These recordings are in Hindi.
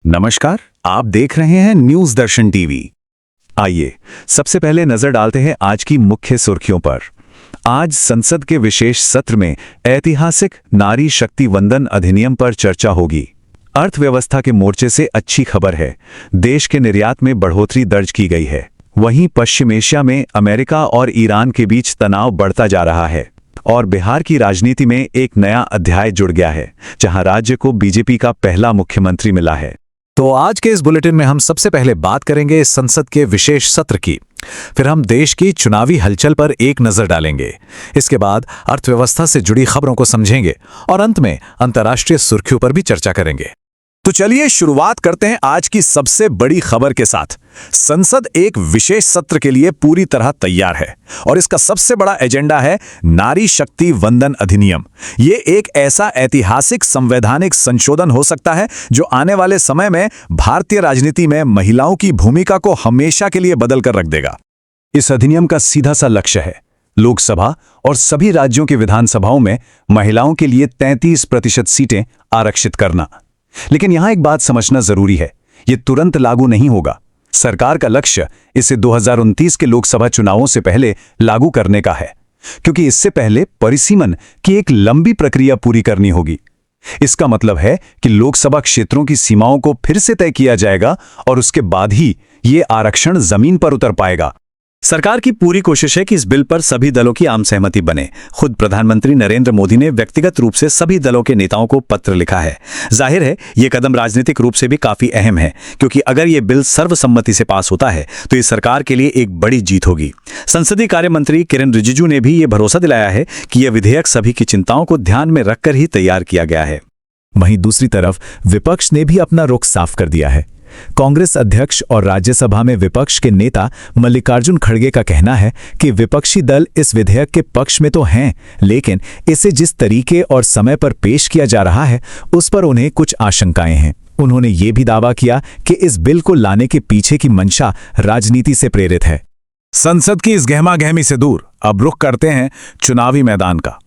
नमस्कार, आप देख रहे हैं न्यूज दर्शन टीवी। आइए सबसे पहले नजर डालते हैं आज की मुख्य सुर्खियों पर। आज संसद के विशेष सत्र में ऐतिहासिक नारी शक्ति वंदन अधिनियम पर चर्चा होगी। अर्थव्यवस्था के मोर्चे से अच्छी खबर है, देश के निर्यात में बढ़ोतरी दर्ज की गई है। वहीं पश्चिम एशिया में अमेरिका और ईरान के बीच तनाव बढ़ता जा रहा है और बिहार की राजनीति में एक नया अध्याय जुड़ गया है, जहां राज्य को बीजेपी का पहला मुख्यमंत्री मिला है। तो आज के इस बुलेटिन में हम सबसे पहले बात करेंगे संसद के विशेष सत्र की, फिर हम देश की चुनावी हलचल पर एक नजर डालेंगे। इसके बाद अर्थव्यवस्था से जुड़ी खबरों को समझेंगे और अंत में अंतर्राष्ट्रीय सुर्खियों पर भी चर्चा करेंगे। तो चलिए शुरुआत करते हैं आज की सबसे बड़ी खबर के साथ। संसद एक विशेष सत्र के लिए पूरी तरह तैयार है और इसका सबसे बड़ा एजेंडा है नारी शक्ति वंदन अधिनियम। ये एक ऐसा ऐतिहासिक संवैधानिक संशोधन हो सकता है जो आने वाले समय में भारतीय राजनीति में महिलाओं की भूमिका को हमेशा के लिए बदल कर रख देगा। इस अधिनियम का सीधा सा लक्ष्य है लोकसभा और सभी राज्यों की विधानसभाओं में महिलाओं के लिए 33% सीटें आरक्षित करना। लेकिन यहां एक बात समझना जरूरी है, यह तुरंत लागू नहीं होगा। सरकार का लक्ष्य इसे 2029 के लोकसभा चुनावों से पहले लागू करने का है, क्योंकि इससे पहले परिसीमन की एक लंबी प्रक्रिया पूरी करनी होगी। इसका मतलब है कि लोकसभा क्षेत्रों की सीमाओं को फिर से तय किया जाएगा और उसके बाद ही ये आरक्षण जमीन पर उतर पाएगा। सरकार की पूरी कोशिश है कि इस बिल पर सभी दलों की आम सहमति बने। खुद प्रधानमंत्री नरेंद्र मोदी ने व्यक्तिगत रूप से सभी दलों के नेताओं को पत्र लिखा है। जाहिर है ये कदम राजनीतिक रूप से भी काफी अहम है, क्योंकि अगर ये बिल सर्वसम्मति से पास होता है तो ये सरकार के लिए एक बड़ी जीत होगी। संसदीय कार्य मंत्री किरेन रिजिजू ने भी ये भरोसा दिलाया है कि यह विधेयक सभी की चिंताओं को ध्यान में रखकर ही तैयार किया गया है। वहीं दूसरी तरफ विपक्ष ने भी अपना रुख साफ कर दिया है। कांग्रेस अध्यक्ष और राज्यसभा में विपक्ष के नेता मल्लिकार्जुन खड़गे का कहना है कि विपक्षी दल इस विधेयक के पक्ष में तो हैं, लेकिन इसे जिस तरीके और समय पर पेश किया जा रहा है उस पर उन्हें कुछ आशंकाएं हैं। उन्होंने ये भी दावा किया कि इस बिल को लाने के पीछे की मंशा राजनीति से प्रेरित है। संसद की इस गहमागहमी से दूर अब रुख करते हैं चुनावी मैदान का।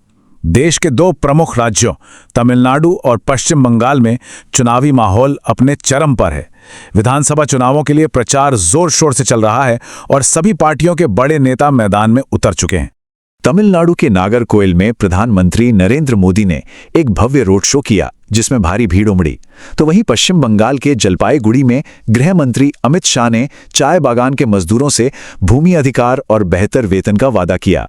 देश के दो प्रमुख राज्यों तमिलनाडु और पश्चिम बंगाल में चुनावी माहौल अपने चरम पर है। विधानसभा चुनावों के लिए प्रचार जोर शोर से चल रहा है और सभी पार्टियों के बड़े नेता मैदान में उतर चुके हैं। तमिलनाडु के नागरकोइल में प्रधानमंत्री नरेंद्र मोदी ने एक भव्य रोड शो किया जिसमें भारी भीड़ उमड़ी। तो वहीं पश्चिम बंगाल के जलपाईगुड़ी में गृह मंत्री अमित शाह ने चाय बागान के मजदूरों से भूमि अधिकार और बेहतर वेतन का वादा किया।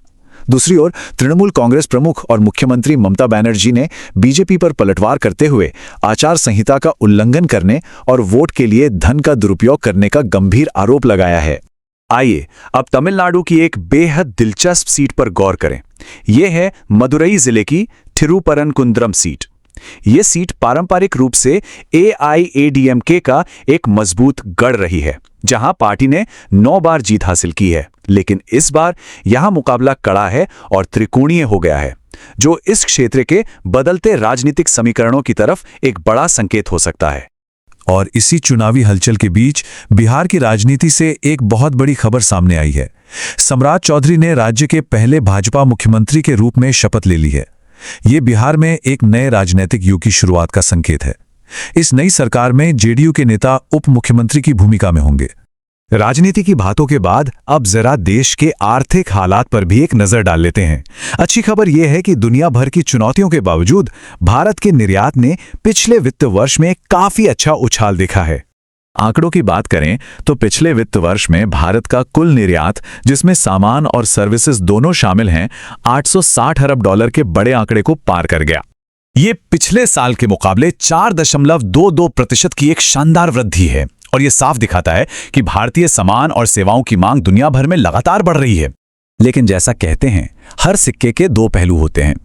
दूसरी ओर तृणमूल कांग्रेस प्रमुख और मुख्यमंत्री ममता बनर्जी ने बीजेपी पर पलटवार करते हुए आचार संहिता का उल्लंघन करने और वोट के लिए धन का दुरुपयोग करने का गंभीर आरोप लगाया है। आइए अब तमिलनाडु की एक बेहद दिलचस्प सीट पर गौर करें। यह है मदुरई जिले की थिरुपरनकुंद्रम सीट। ये सीट पारंपरिक रूप से AIADMK का एक मजबूत गढ़ रही है, जहां पार्टी ने 9 बार जीत हासिल की है। लेकिन इस बार यहां मुकाबला कड़ा है और त्रिकोणीय हो गया है, जो इस क्षेत्र के बदलते राजनीतिक समीकरणों की तरफ एक बड़ा संकेत हो सकता है। और इसी चुनावी हलचल के बीच बिहार की राजनीति से एक बहुत बड़ी खबर सामने आई है। सम्राट चौधरी ने राज्य के पहले भाजपा मुख्यमंत्री के रूप में शपथ ले ली है। ये बिहार में एक नए राजनीतिक युग की शुरुआत का संकेत है। इस नई सरकार में जेडीयू के नेता उप मुख्यमंत्री की भूमिका में होंगे। राजनीति की बातों के बाद अब जरा देश के आर्थिक हालात पर भी एक नजर डाल लेते हैं। अच्छी खबर यह है कि दुनिया भर की चुनौतियों के बावजूद भारत के निर्यात ने पिछले वित्त वर्ष में काफी अच्छा उछाल देखा है। आंकड़ों की बात करें तो पिछले वित्त वर्ष में भारत का कुल निर्यात, जिसमें सामान और सर्विसेज दोनों शामिल हैं, $860 अरब के बड़े आंकड़े को पार कर गया। ये पिछले साल के मुकाबले 4.22% की एक शानदार वृद्धि है और ये साफ दिखाता है कि भारतीय सामान और सेवाओं की मांग दुनिया भर में लगातार बढ़ रही है। लेकिन जैसा कहते हैं, हर सिक्के के दो पहलू होते हैं।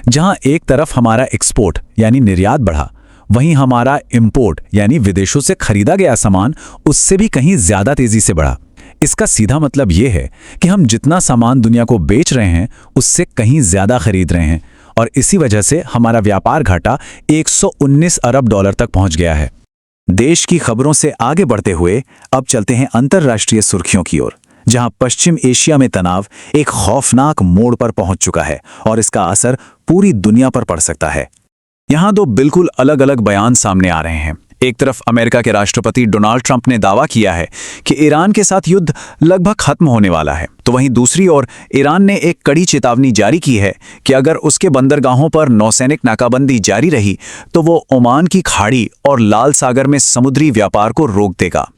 जहां एक तरफ हमारा एक्सपोर्ट यानी निर्यात बढ़ा, वहीं हमारा इंपोर्ट यानी विदेशों से खरीदा गया सामान उससे भी कहीं ज्यादा तेजी से बढ़ा। इसका सीधा मतलब यह है कि हम जितना सामान दुनिया को बेच रहे हैं उससे कहीं ज्यादा खरीद रहे हैं और इसी वजह से हमारा व्यापार घाटा $119 अरब तक पहुंच गया है। देश की खबरों से आगे बढ़ते हुए अब चलते हैं अंतर्राष्ट्रीय सुर्खियों की ओर, जहां पश्चिम एशिया में तनाव एक खौफनाक मोड़ पर पहुंच चुका है और इसका असर पूरी दुनिया पर पड़ सकता है। यहां दो बिल्कुल अलग अलग बयान सामने आ रहे हैं। एक तरफ अमेरिका के राष्ट्रपति डोनाल्ड ट्रंप ने दावा किया है कि ईरान के साथ युद्ध लगभग खत्म होने वाला है, तो वहीं दूसरी ओर ईरान ने एक कड़ी चेतावनी जारी की है कि अगर उसके बंदरगाहों पर नौसैनिक नाकाबंदी जारी रही तो वो ओमान की खाड़ी और लाल सागर में समुद्री व्यापार को रोक देगा।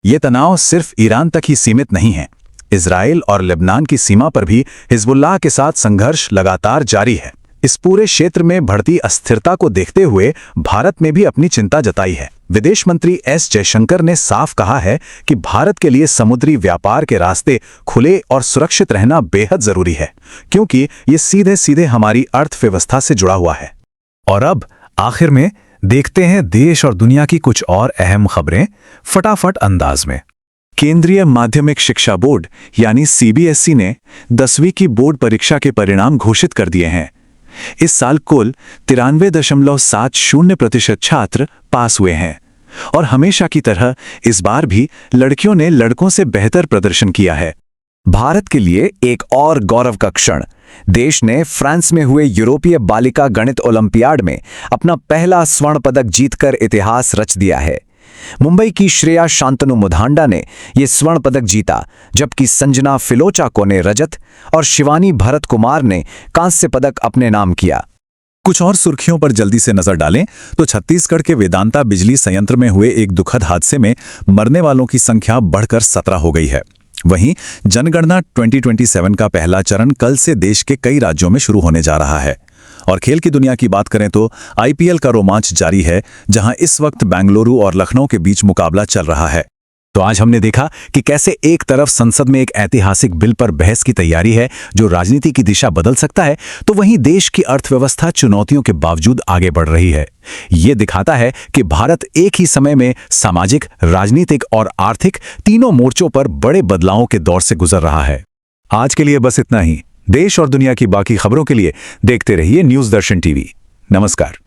ये तनाव सिर्फ ईरान तक ही सीमित नहीं है। इजराइल और लेबनान की सीमा पर भी हिजबुल्लाह के साथ संघर्ष लगातार जारी है। इस पूरे क्षेत्र में बढ़ती अस्थिरता को देखते हुए भारत में भी अपनी चिंता जताई है। विदेश मंत्री एस जयशंकर ने साफ कहा है कि भारत के लिए समुद्री व्यापार के रास्ते खुले और सुरक्षित रहना बेहद जरूरी है, क्योंकि ये सीधे सीधे हमारी अर्थव्यवस्था से जुड़ा हुआ है। और अब आखिर में देखते हैं देश और दुनिया की कुछ और अहम खबरें फटाफट अंदाज में। केंद्रीय माध्यमिक शिक्षा बोर्ड यानी सीबीएसई ने 10वीं की बोर्ड परीक्षा के परिणाम घोषित कर दिए हैं। इस साल कुल 93.70% छात्र पास हुए हैं और हमेशा की तरह इस बार भी लड़कियों ने लड़कों से बेहतर प्रदर्शन किया है। भारत के लिए एक और गौरव का क्षण, देश ने फ्रांस में हुए यूरोपीय बालिका गणित ओलंपियाड में अपना पहला स्वर्ण पदक जीतकर इतिहास रच दिया है। मुंबई की श्रेया शांतनु मुधांडा ने यह स्वर्ण पदक जीता, जबकि संजना फिलोचाको ने रजत और शिवानी भरत कुमार ने कांस्य पदक अपने नाम किया। कुछ और सुर्खियों पर जल्दी से नजर डालें तो छत्तीसगढ़ के वेदांता बिजली संयंत्र में हुए एक दुखद हादसे में मरने वालों की संख्या बढ़कर 17 हो गई है। वहीं जनगणना 2027 का पहला चरण कल से देश के कई राज्यों में शुरू होने जा रहा है। और खेल की दुनिया की बात करें तो आईपीएल का रोमांच जारी है, जहां इस वक्त बेंगलुरु और लखनऊ के बीच मुकाबला चल रहा है। तो आज हमने देखा कि कैसे एक तरफ संसद में एक ऐतिहासिक बिल पर बहस की तैयारी है जो राजनीति की दिशा बदल सकता है, तो वहीं देश की अर्थव्यवस्था चुनौतियों के बावजूद आगे बढ़ रही है। ये दिखाता है कि भारत एक ही समय में सामाजिक, राजनीतिक और आर्थिक तीनों मोर्चों पर बड़े बदलावों के दौर से गुजर रहा है। आज के लिए बस इतना ही। देश और दुनिया की बाकी खबरों के लिए देखते रहिए न्यूज़ दर्शन टीवी। नमस्कार।